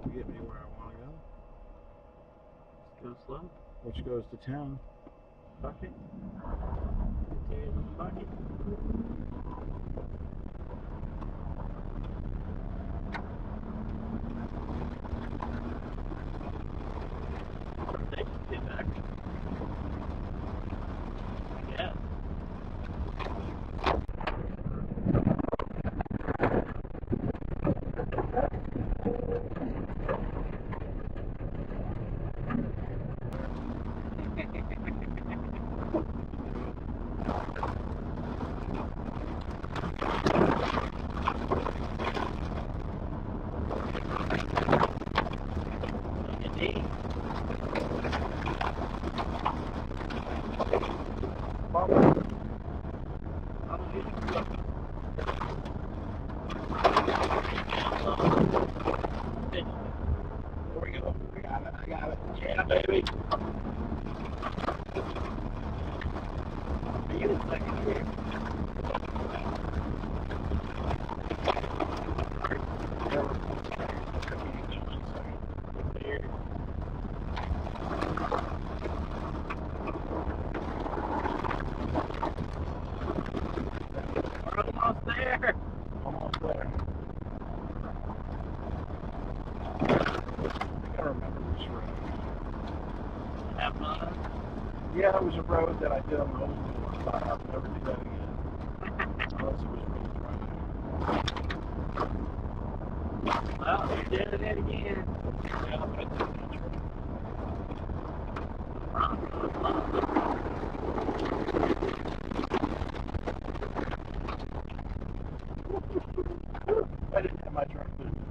to get me where I want to go. Go slow. Which goes to town. Bucket. There's the bucket. Get back. Yeah. There we go. I got it. I got it. Yeah, baby. Get a second here. We're almost there. Almost there. I gotta remember which road. Have fun. Yeah, it was a road that I did on the old one. I thought I'd never do that again. Unless it was really dry. Well, you're doing it again. Yeah, but I did that I didn't have my truck there.